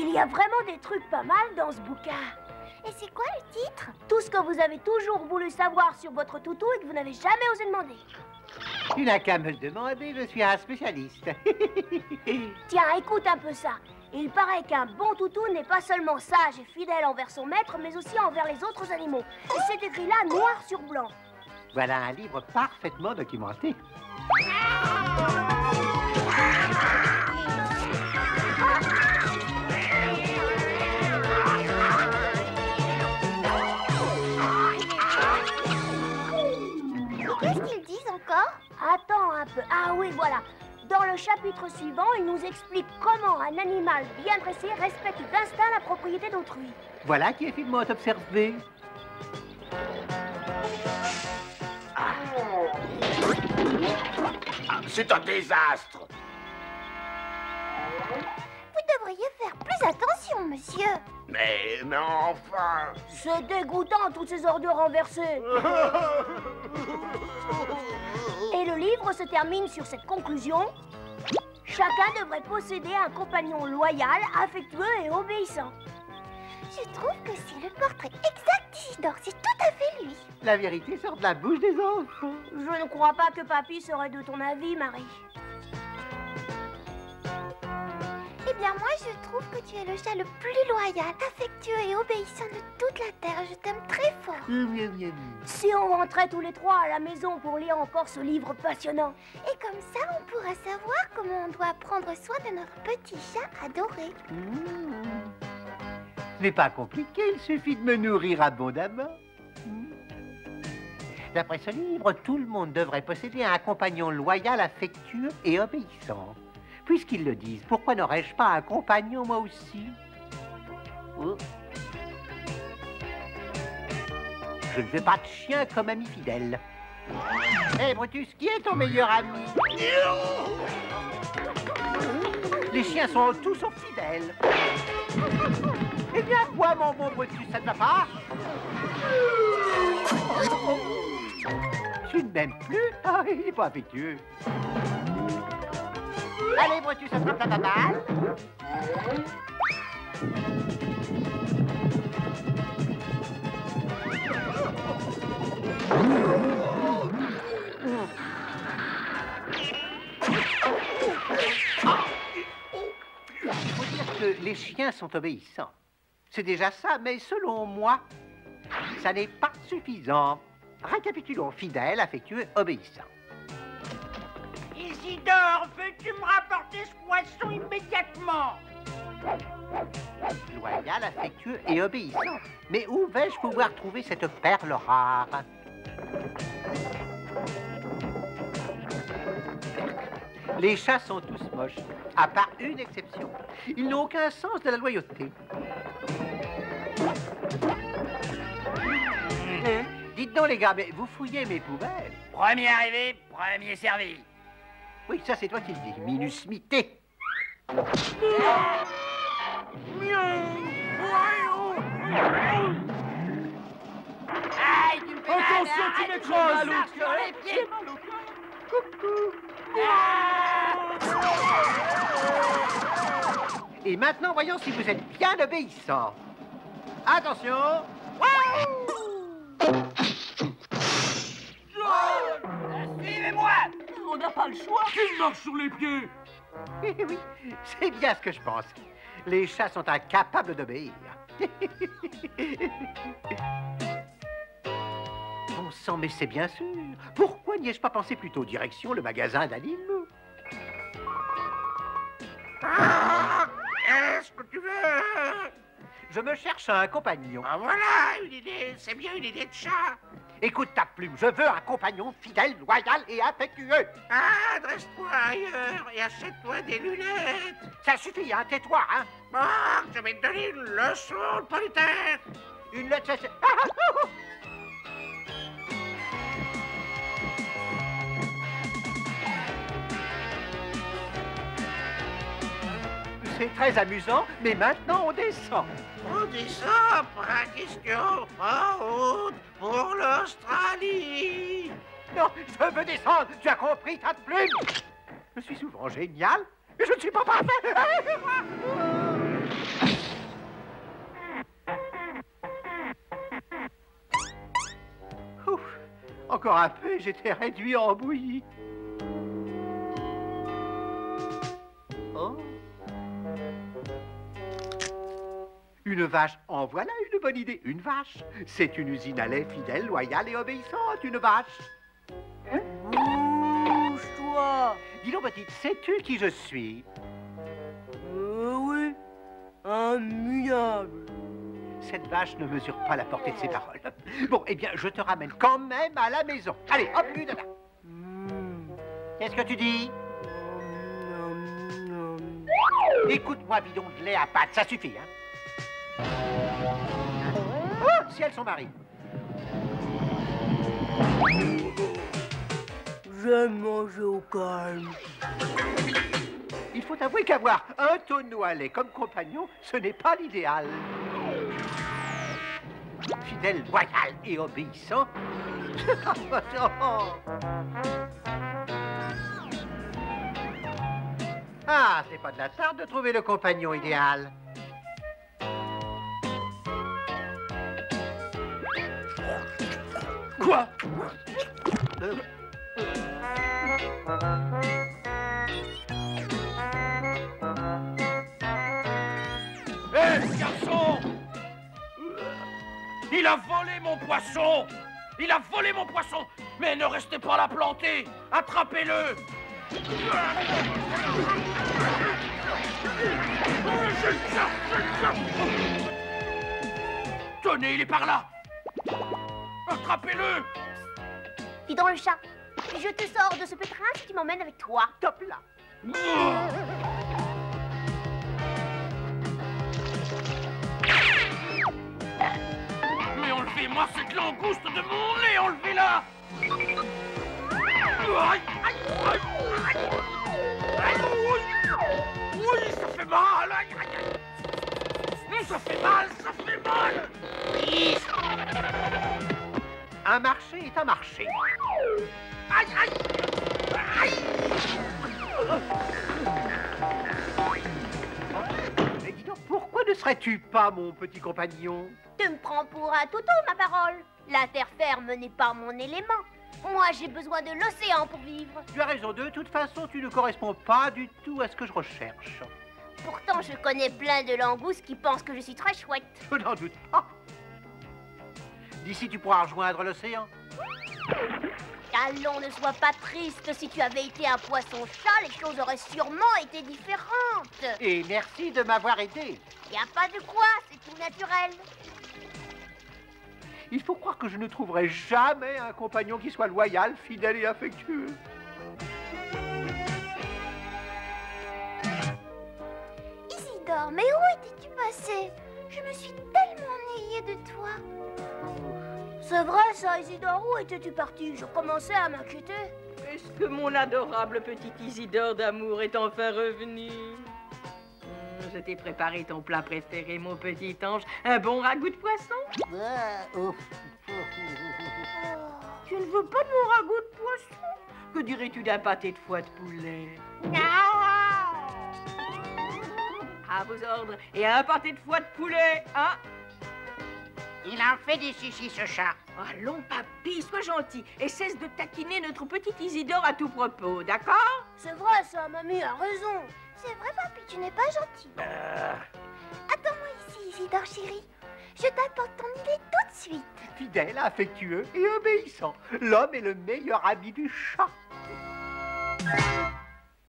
Il y a vraiment des trucs pas mal dans ce bouquin. Et c'est quoi le titre? Tout ce que vous avez toujours voulu savoir sur votre toutou et que vous n'avez jamais osé demander. Tu n'as qu'à me le demander, je suis un spécialiste. Tiens, écoute un peu ça. Il paraît qu'un bon toutou n'est pas seulement sage et fidèle envers son maître, mais aussi envers les autres animaux. Et c'est écrit là, noir sur blanc. Voilà un livre parfaitement documenté. Qu'est-ce qu'ils disent encore? Attends un peu. Ah oui, voilà. Dans le chapitre suivant, il nous explique comment un animal bien dressé respecte d'instinct la propriété d'autrui. Voilà qui est finement observé. C'est un désastre. Vous devriez faire plus attention, monsieur. Mais enfin... C'est dégoûtant, toutes ces ordures renversées. Et le livre se termine sur cette conclusion. Chacun devrait posséder un compagnon loyal, affectueux et obéissant. Je trouve que c'est le portrait exact d'Isidore. C'est tout à fait lui. La vérité sort de la bouche des enfants. Je ne crois pas que papy serait de ton avis, Marie. Eh bien, moi, je trouve que tu es le chat le plus loyal, affectueux et obéissant de toute la terre. Je t'aime très fort. Si on rentrait tous les trois à la maison pour lire encore ce livre passionnant. Et comme ça, on pourra savoir comment on doit prendre soin de notre petit chat adoré. Ce n'est pas compliqué, il suffit de me nourrir abondamment. D'après ce livre, tout le monde devrait posséder un compagnon loyal, affectueux et obéissant. Puisqu'ils le disent, pourquoi n'aurais-je pas un compagnon moi aussi? Oh. Je ne veux pas de chien comme ami fidèle. Hé, Brutus, qui est ton meilleur ami? Les chiens sont tous sauf fidèles. Eh bien, quoi, mon bon Brutus, ça ne va pas? Tu ne m'aimes plus? Ah, il n'est pas affectueux. Allez, Brutus, attrape ta balle. Il faut dire que les chiens sont obéissants. C'est déjà ça, mais selon moi, ça n'est pas suffisant. Récapitulons: fidèle, affectueux, obéissant. Isidore, veux-tu me rapporter ce poisson immédiatement? Loyal, affectueux et obéissant. Mais où vais-je pouvoir trouver cette perle rare? Les chats sont tous moches, à part une exception. Ils n'ont aucun sens de la loyauté. Dites donc, les gars, mais vous fouillez mes poubelles? Premier arrivé, premier servi. Oui, ça, c'est toi qui le dis, minusmité. Aïe, tu me fais mal, Attention, tu arrête, m'écrases. tu me marches sur les pieds. Et maintenant, voyons si vous êtes bien obéissant. Attention. Suivez-moi. On n'a pas le choix. Tu marches sur les pieds. Oui, c'est bien ce que je pense. Les chats sont incapables d'obéir. Bon sang, mais c'est bien sûr. Pourquoi n'y ai-je pas pensé plus tôt? Direction le magasin d'animaux. Qu'est-ce que tu veux? Je me cherche un compagnon. Ah voilà, une idée. C'est bien une idée de chat. Écoute ta plume, je veux un compagnon fidèle, loyal et affectueux. Ah, dresse-toi ailleurs et achète-toi des lunettes. Ça suffit, hein, tais-toi, hein. Bon, je vais te donner une leçon de politesse. Une lettre... C'est très amusant, mais maintenant on descend. On descend, pas question. En route pour l'Australie. Non, je veux descendre, tu as compris, ta plume. Je suis souvent génial, mais je ne suis pas parfait. Encore un peu et j'étais réduit en bouillie. Oh. Une vache, en voilà une bonne idée. Une vache, c'est une usine à lait fidèle, loyale et obéissante, une vache. Bouge-toi. Dis donc, petite, sais-tu qui je suis? Oui, un minable. Cette vache ne mesure pas la portée de ses paroles. Bon, eh bien, je te ramène quand même à la maison. Allez, hop, une là. Qu'est-ce que tu dis? Écoute-moi, bidon de lait à pâte, ça suffit, hein? Oh, ciel, son mari. J'aime manger au calme. Il faut avouer qu'avoir un tonneau à lait comme compagnon, ce n'est pas l'idéal. Fidèle, loyal et obéissant. Ah, c'est pas de la tarte de trouver le compagnon idéal. Quoi? Hé, garçon! Il a volé mon poisson! Il a volé mon poisson! Mais ne restez pas là planté! Attrapez-le! Tenez, il est par là! Attrapez-le! Dis donc le chat, je te sors de ce pétrin si tu m'emmènes avec toi. Top là. Mais enlevez-moi cette langouste de mon nez! Enlevez-la! Aïe, aïe, aïe, aïe. Aïe, oui, ça fait mal! Aïe, aïe, aïe. Ça fait mal, ça fait mal! Un marché est un marché. Aïe, aïe, aïe. Mais dis donc, pourquoi ne serais-tu pas mon petit compagnon? Tu me prends pour un toutou, ma parole. La terre ferme n'est pas mon élément. Moi, j'ai besoin de l'océan pour vivre. Tu as raison, de toute façon, tu ne corresponds pas du tout à ce que je recherche. Pourtant, je connais plein de langoustes qui pensent que je suis très chouette. Je n'en doute pas. D'ici, tu pourras rejoindre l'océan. Allons, ne sois pas triste. Si tu avais été un poisson-chat, les choses auraient sûrement été différentes. Et merci de m'avoir aidé. Y a pas de quoi, c'est tout naturel. Il faut croire que je ne trouverai jamais un compagnon qui soit loyal, fidèle et affectueux. Isidore, mais où étais-tu passé? Je me suis tellement ennuyée de toi. C'est vrai ça, Isidore, où étais-tu parti? Je commençais à m'inquiéter. Est-ce que mon adorable petit Isidore d'amour est enfin revenu? Je t'ai préparé ton plat préféré, mon petit ange. Un bon ragoût de poisson? Tu ne veux pas de mon ragoût de poisson? Que dirais-tu d'un pâté de foie de poulet? À vos ordres. Et un pâté de foie de poulet, hein? Il en fait des chichis, ce chat. Allons, papy, sois gentil et cesse de taquiner notre petit Isidore à tout propos, d'accord? C'est vrai ça, mamie a raison. C'est vrai, papy, tu n'es pas gentil. Attends-moi ici, Isidore chéri. Je t'apporte ton idée tout de suite. Fidèle, affectueux et obéissant. L'homme est le meilleur ami du chat.